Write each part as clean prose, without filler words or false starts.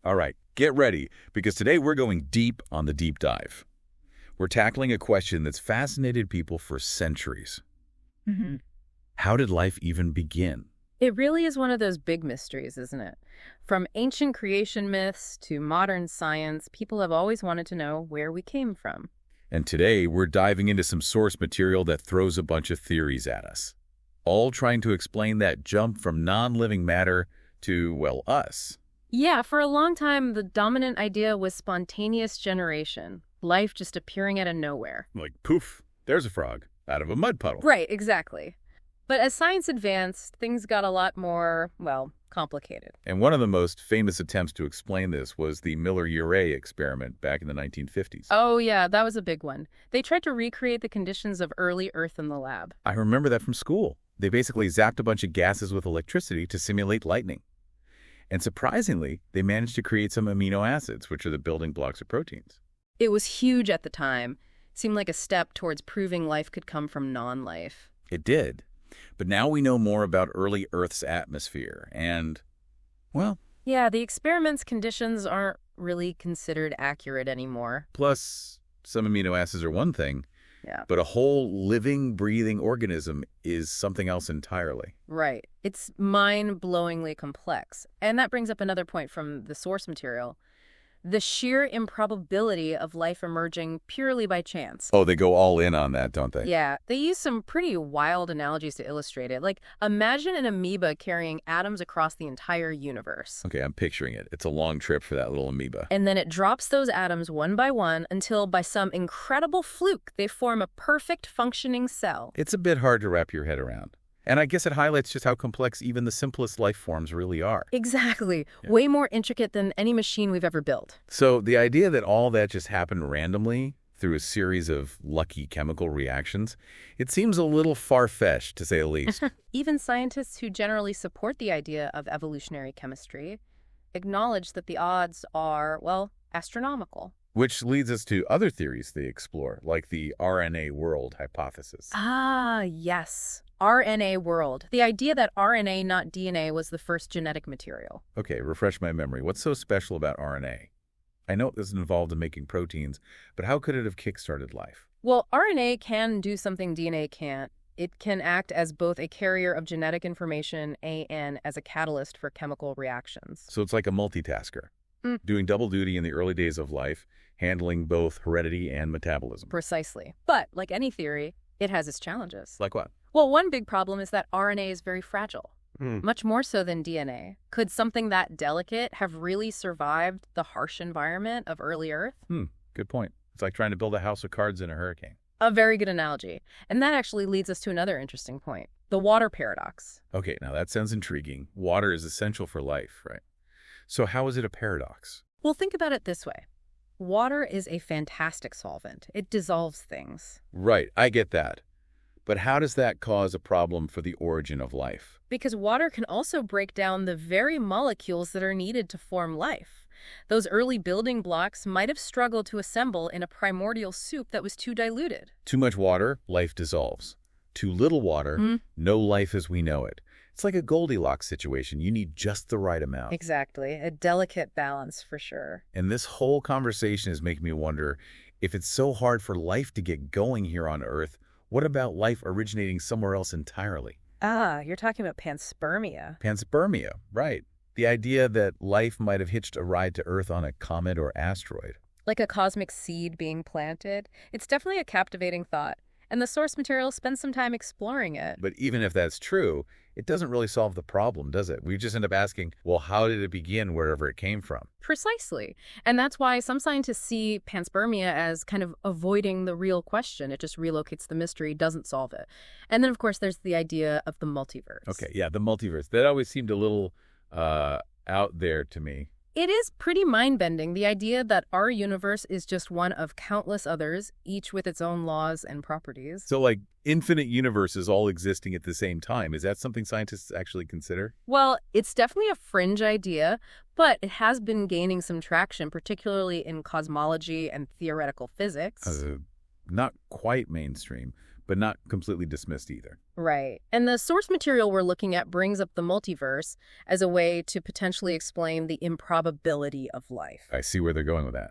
All right, get ready, because today we're going deep on the deep dive. We're tackling a question that's fascinated people for centuries. Hmm. How did life even begin? It really is one of those big mysteries, isn't it? From ancient creation myths to modern science, people have always wanted to know where we came from. And today we're diving into some source material that throws a bunch of theories at us, all trying to explain that jump from non-living matter to, well, us. Yeah, for a long time, the dominant idea was spontaneous generation, life just appearing out of nowhere. Like, poof, there's a frog out of a mud puddle. Right, exactly. But as science advanced, things got a lot more, well, complicated. And one of the most famous attempts to explain this was the Miller-Urey experiment back in the 1950s. Oh, yeah, that was a big one. They tried to recreate the conditions of early Earth in the lab. I remember that from school. They basically zapped a bunch of gases with electricity to simulate lightning. And surprisingly, they managed to create some amino acids, which are the building blocks of proteins. It was huge at the time. Seemed like a step towards proving life could come from non-life. It did. But now we know more about early Earth's atmosphere and, well, Yeah, the experiment's conditions aren't really considered accurate anymore. plus some amino acids are one thing, Yeah. but a whole living, breathing organism is something else entirely. Right. It's mind-blowingly complex. And that brings up another point from the source material. The sheer improbability of life emerging purely by chance. Oh, they go all in on that, don't they? Yeah, they use some pretty wild analogies to illustrate it. Like, imagine an amoeba carrying atoms across the entire universe. Okay, I'm picturing it. It's a long trip for that little amoeba. And then it drops those atoms one by one until, by some incredible fluke, they form a perfect functioning cell. It's a bit hard to wrap your head around. And I guess it highlights just how complex even the simplest life forms really are. Exactly. Yeah. Way more intricate than any machine we've ever built. So the idea that all that just happened randomly through a series of lucky chemical reactions, it seems a little far-fetched, to say the least. Even scientists who generally support the idea of evolutionary chemistry acknowledge that the odds are, well, astronomical. Which leads us to other theories they explore, like the RNA world hypothesis. Ah, yes. RNA world. The idea that RNA, not DNA, was the first genetic material. Okay, refresh my memory. What's so special about RNA? I know it was involved in making proteins, but how could it have kick-started life? Well, RNA can do something DNA can't. It can act as both a carrier of genetic information and as a catalyst for chemical reactions. So it's like a multitasker, doing double duty in the early days of life, handling both heredity and metabolism. Precisely. But, like any theory, it has its challenges. Like what? Well, one big problem is that RNA is very fragile, much more so than DNA. Could something that delicate have really survived the harsh environment of early Earth? Good point. It's like trying to build a house of cards in a hurricane. A very good analogy. And that actually leads us to another interesting point, the water paradox. Okay, now that sounds intriguing. Water is essential for life, right? So how is it a paradox? Well, think about it this way. Water is a fantastic solvent. It dissolves things. Right, I get that. But how does that cause a problem for the origin of life? Because water can also break down the very molecules that are needed to form life. Those early building blocks might have struggled to assemble in a primordial soup that was too diluted. Too much water, life dissolves. Too little water, no life as we know it. It's like a Goldilocks situation. You need just the right amount. Exactly. A delicate balance for sure. And this whole conversation is making me wonder, if it's so hard for life to get going here on Earth, what about life originating somewhere else entirely? Ah, you're talking about panspermia. Panspermia, right. The idea that life might have hitched a ride to Earth on a comet or asteroid. Like a cosmic seed being planted. It's definitely a captivating thought. And the source material spends some time exploring it. But even if that's true, it doesn't really solve the problem, does it? We just end up asking, well, how did it begin wherever it came from? Precisely. And that's why some scientists see panspermia as kind of avoiding the real question. It just relocates the mystery, doesn't solve it. And then, of course, there's the idea of the multiverse. Okay, yeah, the multiverse. That always seemed a little out there to me. It is pretty mind-bending, the idea that our universe is just one of countless others, each with its own laws and properties. So, like, infinite universes all existing at the same time. Is that something scientists actually consider? Well, it's definitely a fringe idea, but it has been gaining some traction, particularly in cosmology and theoretical physics. Not quite mainstream, but not completely dismissed either. Right. And the source material we're looking at brings up the multiverse as a way to potentially explain the improbability of life. I see where they're going with that.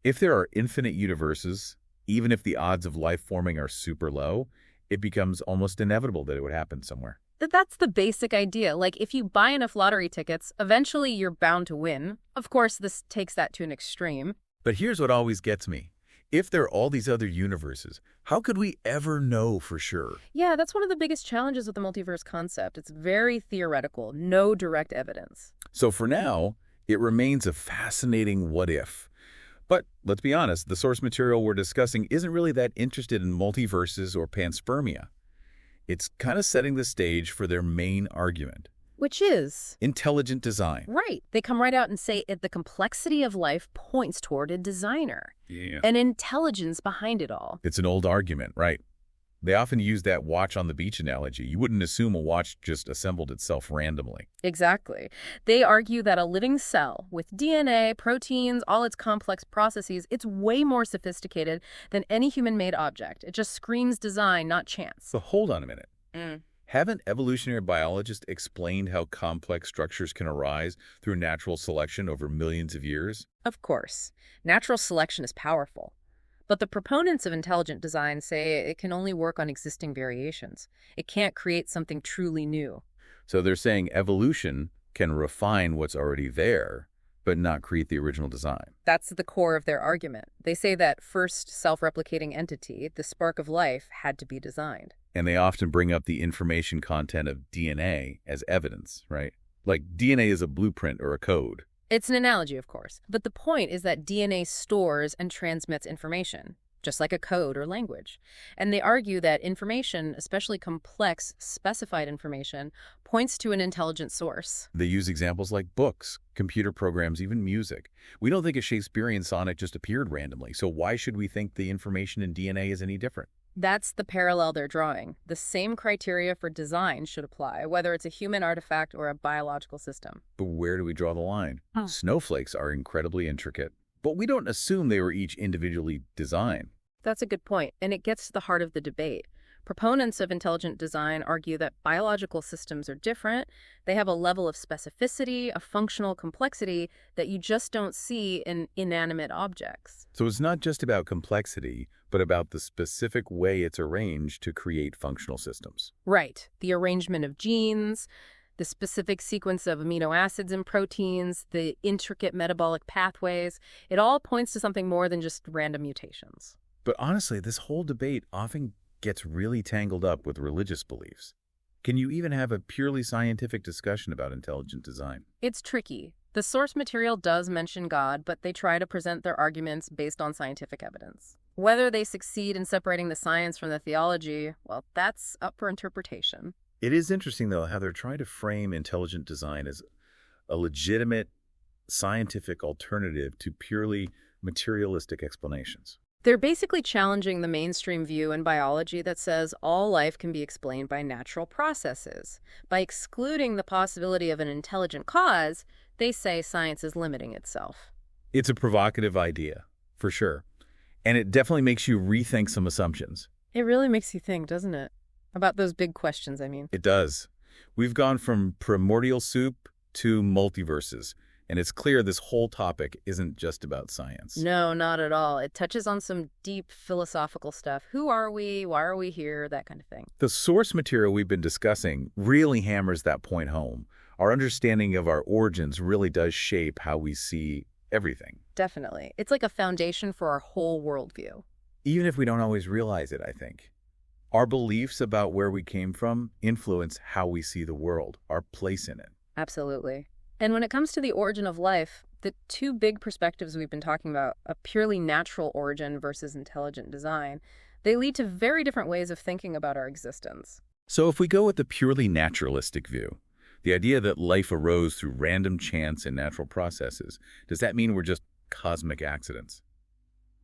If there are infinite universes, even if the odds of life forming are super low, it becomes almost inevitable that it would happen somewhere. That's the basic idea. Like, if you buy enough lottery tickets, eventually you're bound to win. Of course, this takes that to an extreme. But here's what always gets me. If there are all these other universes, how could we ever know for sure? Yeah, that's one of the biggest challenges with the multiverse concept. It's very theoretical, no direct evidence. So for now, it remains a fascinating what if. But let's be honest, the source material we're discussing isn't really that interested in multiverses or panspermia. It's kind of setting the stage for their main argument. Which is? Intelligent design. Right. They come right out and say the complexity of life points toward a designer. Yeah. An intelligence behind it all. It's an old argument, right? They often use that watch on the beach analogy. You wouldn't assume a watch just assembled itself randomly. Exactly. They argue that a living cell with DNA, proteins, all its complex processes, it's way more sophisticated than any human-made object. It just screams design, not chance. So hold on a minute. Haven't evolutionary biologists explained how complex structures can arise through natural selection over millions of years? Of course. Natural selection is powerful. But the proponents of intelligent design say it can only work on existing variations. It can't create something truly new. So they're saying evolution can refine what's already there, but not create the original design. That's the core of their argument. They say that first self-replicating entity, the spark of life, had to be designed. And they often bring up the information content of DNA as evidence, right? Like DNA is a blueprint or a code. It's an analogy, of course. But the point is that DNA stores and transmits information, just like a code or language. And they argue that information, especially complex, specified information, points to an intelligent source. They use examples like books, computer programs, even music. We don't think a Shakespearean sonnet just appeared randomly, so why should we think the information in DNA is any different? That's the parallel they're drawing. The same criteria for design should apply, whether it's a human artifact or a biological system. But where do we draw the line? Snowflakes are incredibly intricate, but we don't assume they were each individually designed. That's a good point, and it gets to the heart of the debate. Proponents of intelligent design argue that biological systems are different. They have a level of specificity, a functional complexity that you just don't see in inanimate objects. So it's not just about complexity, but about the specific way it's arranged to create functional systems. Right. The arrangement of genes, the specific sequence of amino acids and proteins, the intricate metabolic pathways, it all points to something more than just random mutations. But honestly, this whole debate often gets really tangled up with religious beliefs. Can you even have a purely scientific discussion about intelligent design? It's tricky. The source material does mention God, but they try to present their arguments based on scientific evidence. Whether they succeed in separating the science from the theology, well, that's up for interpretation. It is interesting, though, how they're trying to frame intelligent design as a legitimate scientific alternative to purely materialistic explanations. They're basically challenging the mainstream view in biology that says all life can be explained by natural processes. By excluding the possibility of an intelligent cause, they say science is limiting itself. It's a provocative idea, for sure. And it definitely makes you rethink some assumptions. It really makes you think, doesn't it? About those big questions, I mean. It does. We've gone from primordial soup to multiverses. And it's clear this whole topic isn't just about science. No, not at all. It touches on some deep philosophical stuff. Who are we? Why are we here? That kind of thing. The source material we've been discussing really hammers that point home. Our understanding of our origins really does shape how we see everything. Definitely. It's like a foundation for our whole worldview. Even if we don't always realize it, I think. Our beliefs about where we came from influence how we see the world, our place in it. Absolutely. And when it comes to the origin of life, the two big perspectives we've been talking about, a purely natural origin versus intelligent design, they lead to very different ways of thinking about our existence. So if we go with the purely naturalistic view, the idea that life arose through random chance and natural processes, does that mean we're just cosmic accidents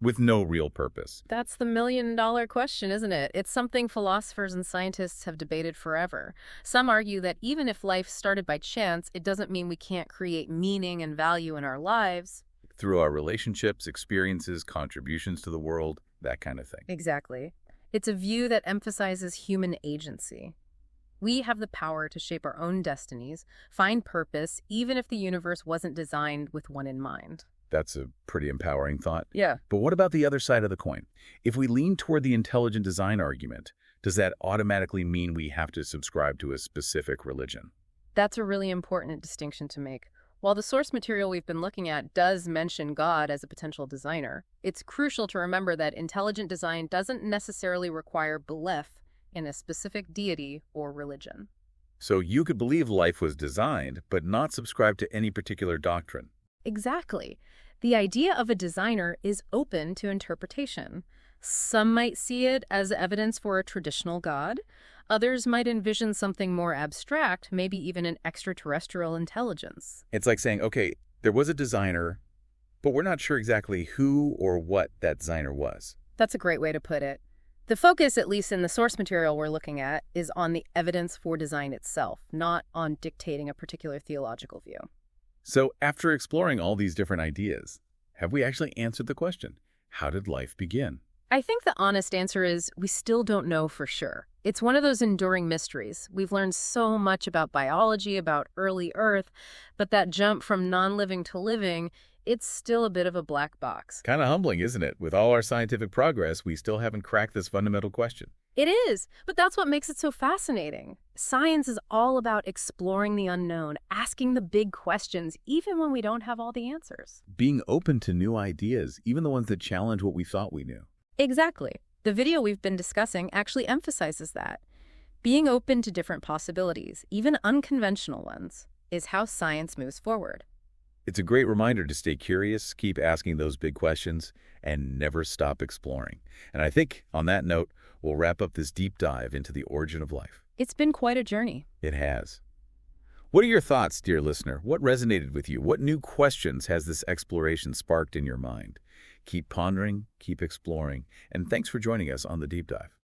with no real purpose? That's the million-dollar question, isn't it? It's something philosophers and scientists have debated forever. Some argue that even if life started by chance, it doesn't mean we can't create meaning and value in our lives. Through our relationships, experiences, contributions to the world, that kind of thing. Exactly. It's a view that emphasizes human agency. We have the power to shape our own destinies, find purpose, even if the universe wasn't designed with one in mind. That's a pretty empowering thought. Yeah. But what about the other side of the coin? If we lean toward the intelligent design argument, does that automatically mean we have to subscribe to a specific religion? That's a really important distinction to make. While the source material we've been looking at does mention God as a potential designer, it's crucial to remember that intelligent design doesn't necessarily require belief in a specific deity or religion. So you could believe life was designed, but not subscribe to any particular doctrine. Exactly. The idea of a designer is open to interpretation. Some might see it as evidence for a traditional god. Others might envision something more abstract, maybe even an extraterrestrial intelligence. It's like saying, okay, there was a designer, but we're not sure exactly who or what that designer was. That's a great way to put it. The focus, at least in the source material we're looking at, is on the evidence for design itself, not on dictating a particular theological view. So after exploring all these different ideas, have we actually answered the question, how did life begin? I think the honest answer is we still don't know for sure. It's one of those enduring mysteries. We've learned so much about biology, about early Earth, but that jump from non-living to living, it's still a bit of a black box. Kind of humbling, isn't it? With all our scientific progress, we still haven't cracked this fundamental question. It is, but that's what makes it so fascinating. Science is all about exploring the unknown, asking the big questions, even when we don't have all the answers. Being open to new ideas, even the ones that challenge what we thought we knew. Exactly. The video we've been discussing actually emphasizes that. Being open to different possibilities, even unconventional ones, is how science moves forward. It's a great reminder to stay curious, keep asking those big questions, and never stop exploring. And I think, on that note, we'll wrap up this deep dive into the origin of life. It's been quite a journey. It has. What are your thoughts, dear listener? What resonated with you? What new questions has this exploration sparked in your mind? Keep pondering, keep exploring, and thanks for joining us on the deep dive.